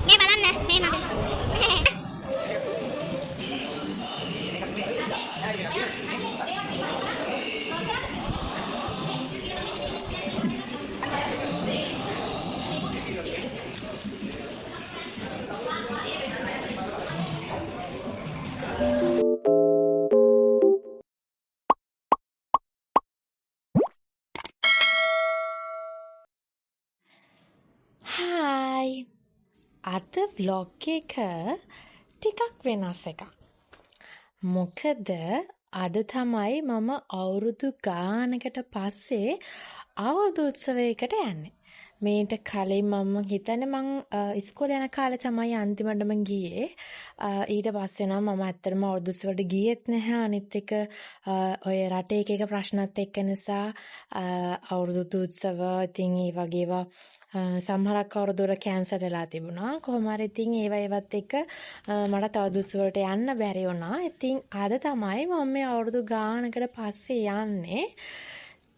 මේ බලන්න මේ මගේ හායි අද ව්ලොග් එක ටිකක් වෙනස් එකක්. මොකද අද තමයි මම අවුරුදු ගානකට පස්සේ අවුරුදු උත්සවයකට යන්නේ. මේට කලින් මම හිතන්නේ මං ඉස්කෝලේ යන කාලේ තමයි අන්තිමටම ගියේ. ඊට පස්සේ නම් මම ඇත්තටම අවුරුදු උත්සවයට ගියෙත් නැහැ. අනිත් එක ඔය රටේ එක ප්‍රශ්නත් එක්ක නිසා අවුරුදු උත්සව ඉතින් ඒ වගේ ඒවා සමහරක් අවුරුදු වල කැන්සල් වෙලා තිබුණා. කොහොම හරි ඉතින් ඒවත් එක්ක මට තව උත්සව වලට යන්න බැරි වුණා. ඉතින් අද තමයි මම මේ අවුරුදු ගානකට පස්සේ යන්නේ.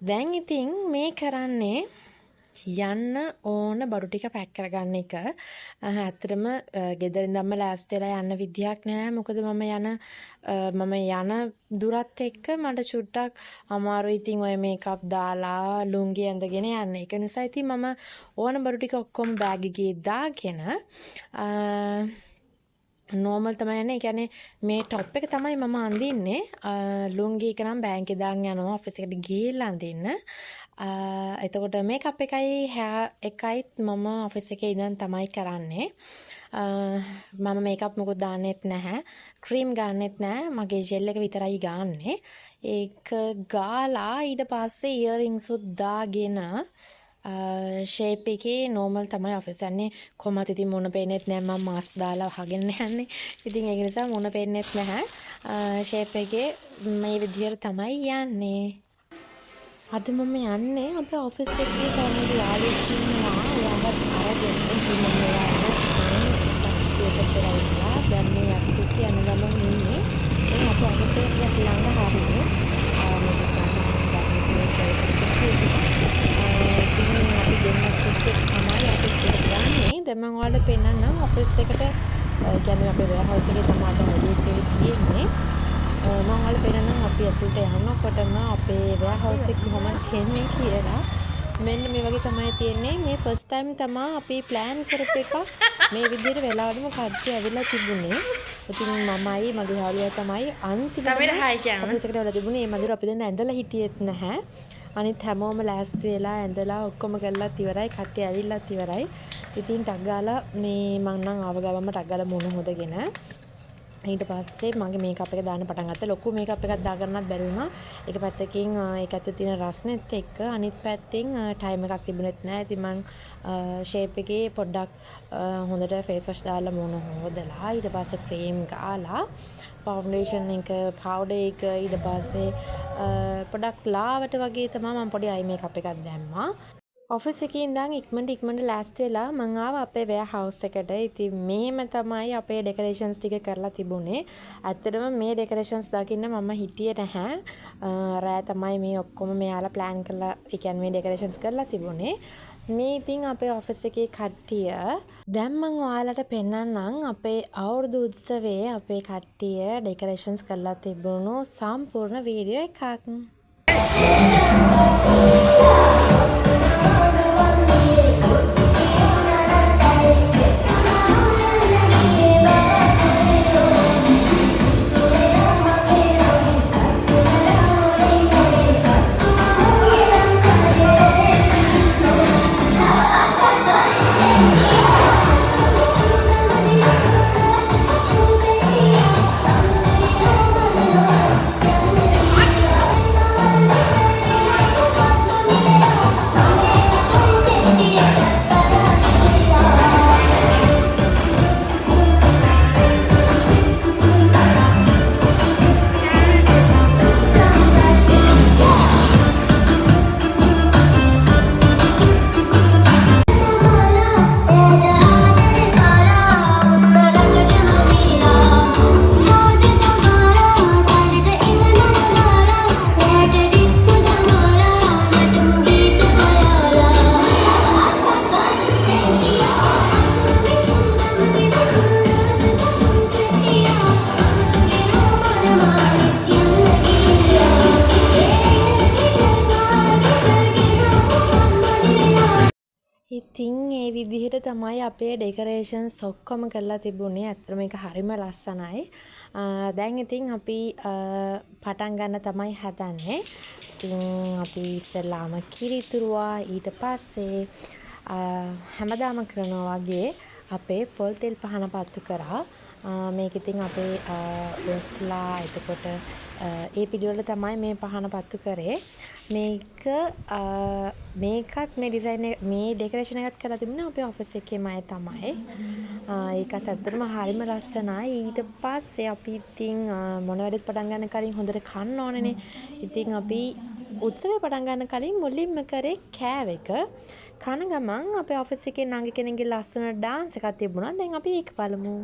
දැන් ඉතින් මේ කරන්නේ යන්න ඕන බඩු ටික පැක් කරගන්න එක. ඇත්තටම ගෙදර ඉඳන්ම ලෑස්ති වෙලා යන්න විදියක් නැහැ. මොකද මම යන දුරත් එක්ක මට චුට්ටක් අමාරුයි. ඉතින් ඔය මේකප් දාලා ලුංගි ඇඳගෙන යන්න. ඒක නිසා ඉතින් මම ඕන බඩු ටික ඔක්කොම බෑග් එකේ දාගෙන නෝමල් තමයි යන්නේ. ඒ කියන්නේ මේ টොප් එක තමයි මම අඳින්නේ. ලුංගි එක නම් බෑග් එකේ දාන් යනවා ඔෆිස් එකට ගිහිල්ලා අඳින්න. එතකොට මේකප් එකයි හෑර් එකයිත් මම ඔෆිස් එකේ ඉඳන් තමයි කරන්නේ. මම මේකප් මොකුත් දාන්නෙත් නැහැ. ක්‍රීම් ගන්නෙත් නැහැ. මගේ ජෙල් එක විතරයි ගන්නෙ. ඒක ගාලා ඊට පස්සේ ඉයරින්ග්ස් උත් දාගෙන ෂේප් එකේ නෝමල් තමයි ඔෆිස් යන්නේ. කොහොමද ඉතින් මොන පේන්නෙත් නැහැ. මම මාස්ක් දාලා වහගෙන යන්නේ. ඉතින් ඒක නිසා මොන පේන්නෙත් නැහැ. ෂේප් එකේ මේ විදියට තමයි යන්නේ. අද මම යන්නේ අපේ ඔෆිස් එකේ කවුරුද යාළුවෙක් ඉන්නවා. එයාවත් අරගෙන ඉතින් මම එයාට දැන් මේ අපිට යන ගමන් ඉන්නේ. ඒ අපේ ඔෆිස් එකට ළඟ හරිනේ. දැන් මම ඔයාලට පෙන්නන්නම් ඔෆිස් එකට කියන්නේ අපේ වෙයාහවුස් එකේ තමයි හොලිඩේස් එක තියෙන්නේ. මම ඔයාලට පෙන්නන්නම් අපි ඇතුළට යනකොටම අපේ වෙයාහවුස් එක කොහොමද කියන්නේ කියලා. මෙන්න මේ වගේ තමයි තියෙන්නේ. මේ ෆස්ට් ටයිම් තමයි අපි ප්ලෑන් කරපු එක මේ විදිහට වෙලාවටම කඩ්ඩි ඇවිල්ලා තිබුණේ. ඉතින් මමයි මගේ යාළුවා තමයි අන්තිමට ඔෆිස් එකට වෙලා තිබුණේ. මේ මදිර අපි දැන් ඇඳලා හිටියෙත් නැහැ. අනිත් හැමෝම ලෑස්ති වෙලා ඇඳලා ඔක්කොම කරලාත් ඉවරයි. කට්ටිය ඇවිල්ලාත් ඉවරයි. ඉතින් ටක් ගාලා මේ මං නම් ආව ගමම ටක් ගාලා මුණ හොදගෙන ඊට පස්සේ මගේ මේකප් එක දාන්න පටන් ගත්තා. ලොකු මේකප් එකක් දාගන්නත් බැරි වුණා. එක පැත්තකින් ඒක ඇතුලේ තියෙන රස්නෙත් එක්ක අනිත් පැත්තෙන් ටයිම් එකක් තිබුණෙත් නැහැ. ඉතින් මං ෂේප් එකේ පොඩ්ඩක් හොඳට ෆේස් වොෂ් දාලා මුණ හොදලා ඊට පස්සේ ක්‍රීම් ගාලා ෆවුන්ඩේෂන් එක පවුඩර් එක ඊට පස්සේ පොඩක් ලාවට වගේ තමයි මම පොඩි අයි මේකප් එකක් දැම්මා. ඔෆිස් එකේ ඉඳන් ඉක්මනට ලෑස්ති වෙලා මං ආවා අපේ වෙයාහවුස් එකට. ඉතින් මේම තමයි අපේ ඩෙකරේෂන්ස් ටික කරලා තිබුණේ. ඇත්තටම මේ ඩෙකරේෂන්ස් දකින්න මම හිටියේ නැහැ. රෑ තමයි මේ ඔක්කොම මෙයාලා ප්ලෑන් කරලා ඒ කියන්නේ මේ ඩෙකරේෂන්ස් කරලා තිබුණේ. මේ ඉතින් අපේ ඔෆිස් එකේ කට්ටිය දැන් මං ඔයාලට පෙන්නන්නම් අපේ අවුරුදු උත්සවයේ අපේ කට්ටිය ඩෙකරේෂන්ස් කරලා තිබුණු සම්පූර්ණ වීඩියෝ එකක්. විදිහට තමයි අපේ ඩෙකරේෂන්ස් ඔක්කොම කරලා තිබුණේ. ඇත්තටම මේක හරිම ලස්සනයි. දැන් ඉතින් අපි පටන් ගන්න තමයි හදන්නේ. ඉතින් අපි ඉස්සෙල්ලාම කිරිතුරුවා ඊට පස්සේ හැමදාම කරනවා වගේ අපේ පොල් තෙල් පහන පත්තු කරා. මේක ඉතින් අපේ බොස්ලා එතකොට ඒ පිළිවෙල තමයි මේ පහන පත්තු කරේ. මේකත් මේ ඩිසයින් මේ ඩෙකරේෂන් එකත් කරලා තිබුණේ අපේ ඔෆිස් එකේම අය තමයි. ඒකත් ඇත්තටම හරිම ලස්සනයි. ඊට පස්සේ අපි ඉතින් මොන වැඩත් පටන් ගන්න කලින් හොඳට කන්න ඕනේනේ. ඉතින් අපි උත්සවය පටන් ගන්න කලින් මුලින්ම කරේ කෑව එක. කන ගමන් අපේ ඔෆිස් එකේ නංගි කෙනෙක්ගේ ලස්සන ඩාන්ස් එකක් තිබුණා. දැන් අපි ඒක බලමු.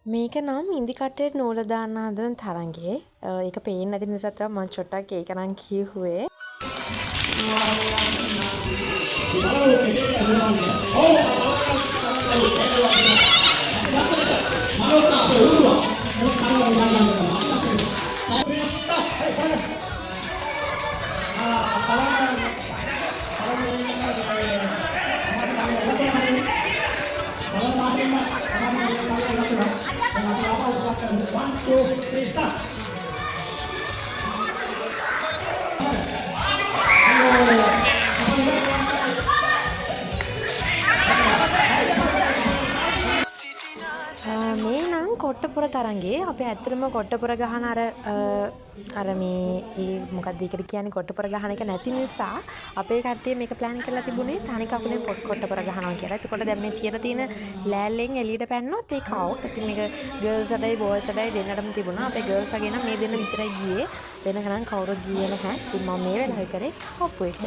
මේක නම් ඉන්දි කට්ටේට නූල දාන්න හදන තරංගේ. ඒක පේන්නේ නැති නිසා තමයි මම චොට්ටක් ඒක නම් කිව්වේ. මේ නම් කොට්ටපොර තරංගේ අපේ ඇත්තටම කොට්ටපොර ගහන අර මේ මොකක්ද ඒකට කියන්නේ කොට්ටපොර ගහන එක නැති නිසා අපේ කට්ටිය මේක ප්ලෑන් කරලා තිබුණේ තනි කකුලෙන් කොට්ටපොර ගහනවා කියලා. එතකොට දැන් මේ තියලා තියෙන ලෑල්ලෙන් එළියට පැන්නොත් ඒක අවුට්. ඉතින් මේක ගර්ල්ස් අඩයි බොයිස් අඩයි දෙන්නටම තිබුණා. අපේ ගර්ල්ස් අගේ නම් මේ දෙන්න විතරයි ගියේ. වෙන ගණන් කවුරුත් ගියේ නැහැ. ඉතින් මම මේ වෙලාවේ කරේ කප්පු එක.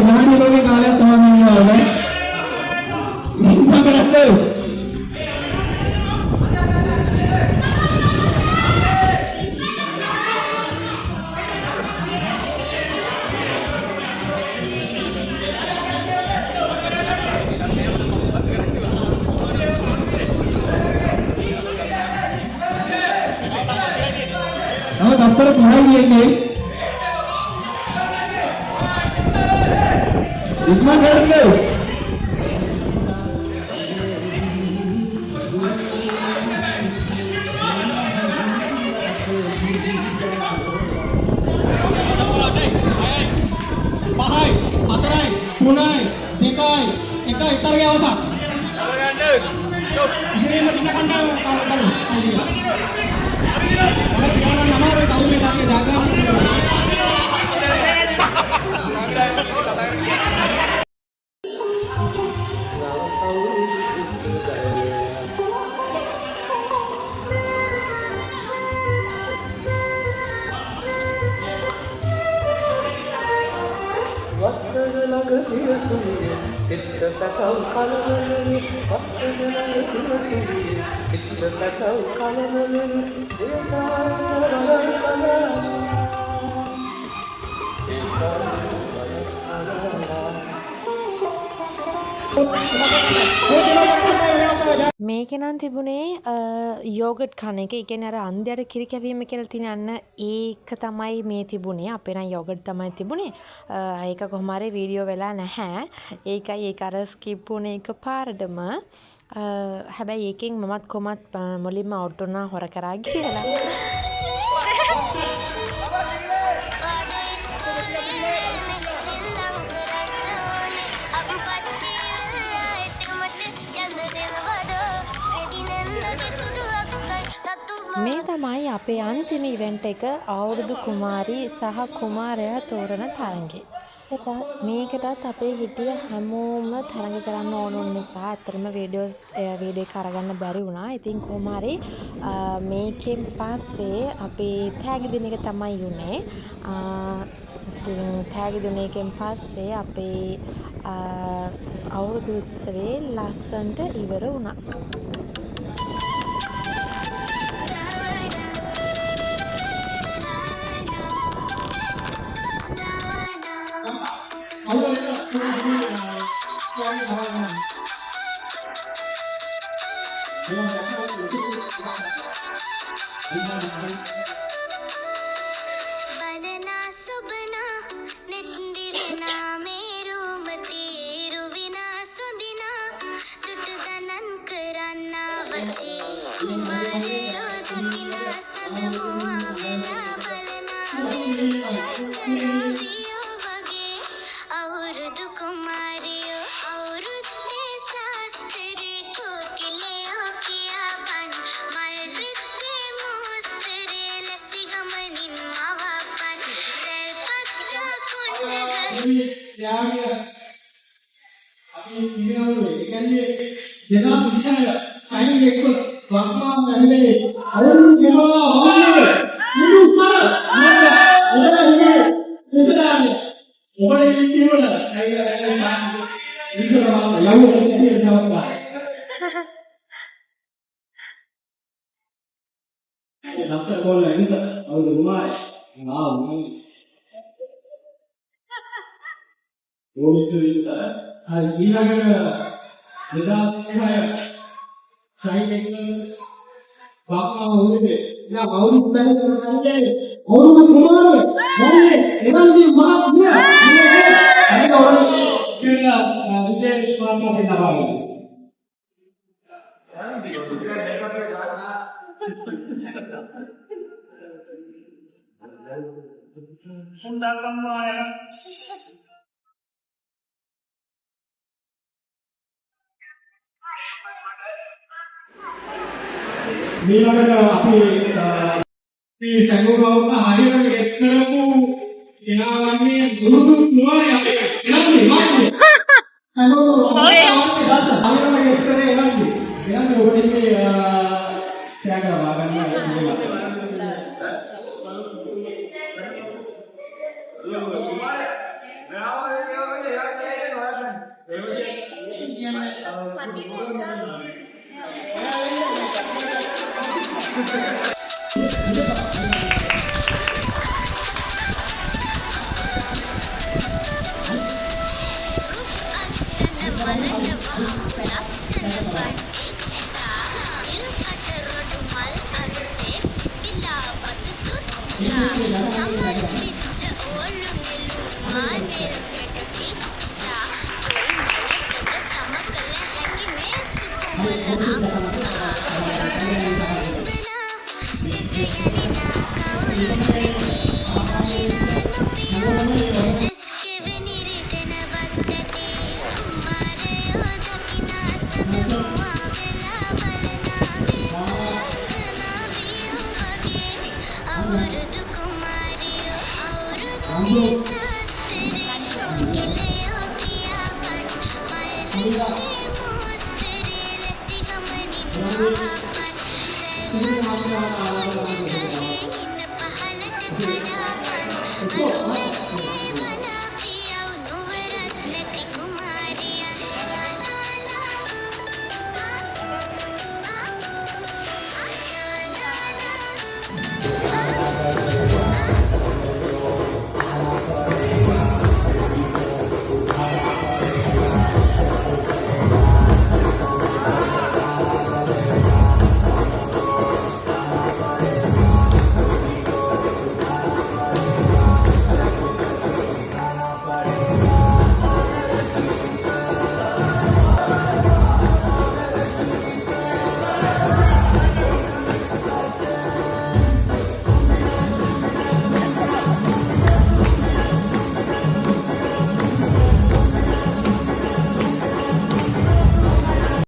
විනාඩි දෙකක කාලයක් තමයි ඉන්නවනේ. තත්පර 5යි ඉන්නේ. ඉක්මන් කරන්න. පහයි, හතරයි, තුනයි, දෙකයි, එකයි තරගේ අවසන්. ඉතින් ඉන්න කණ්ඩායම බලමු. මේක නම් තිබුණේ යෝගට් කන එක. ඒ කියන්නේ අර අන්ධයාට කිරි කැවීම කියලා තියෙන ඒක තමයි මේ තිබුණේ. අපේ නම් යෝගට් තමයි තිබුණේ. ඒක කොහොම හරි වීඩියෝ වෙලා නැහැ. ඒකයි ඒක අර ස්කිප් වුණේ එකපාරටම. හැබැයි ඒකෙන් මමත් කොහොමත් මුලින්ම අවුට් වුණා හොර කරා කියලා. මේ තමයි අපේ අන්තිම ඉවෙන්ට් එක අවුරුදු කුමාරී සහ කුමාරයා තෝරන තරඟේ. මේකටත් අපේ හිටිය හැමෝම තරඟ කරන්න ඕන නිසා ඇත්තටම වීඩියෝ එක අරගන්න බැරි වුණා. ඉතින් කොහොම හරි මේකෙන් පස්සේ අපේ තෑගි දෙන එක තමයි උනේ. ඉතින් තෑගි දුන්න එකෙන් පස්සේ අපේ අවුරුදු උත්සවේ ලස්සනට ඉවර වුණා. ඊළඟට අපි සංගෝගවක හරියට ගෙස් කරපු කෙනාවන්නේ දුරුදු නුවරේ අපේ එනන්දි මාන්නේ හලෝ හරියට ගෙස් කරේ එනන්දි ඔබට මේ ටැග් ලබා ගන්න Thank you.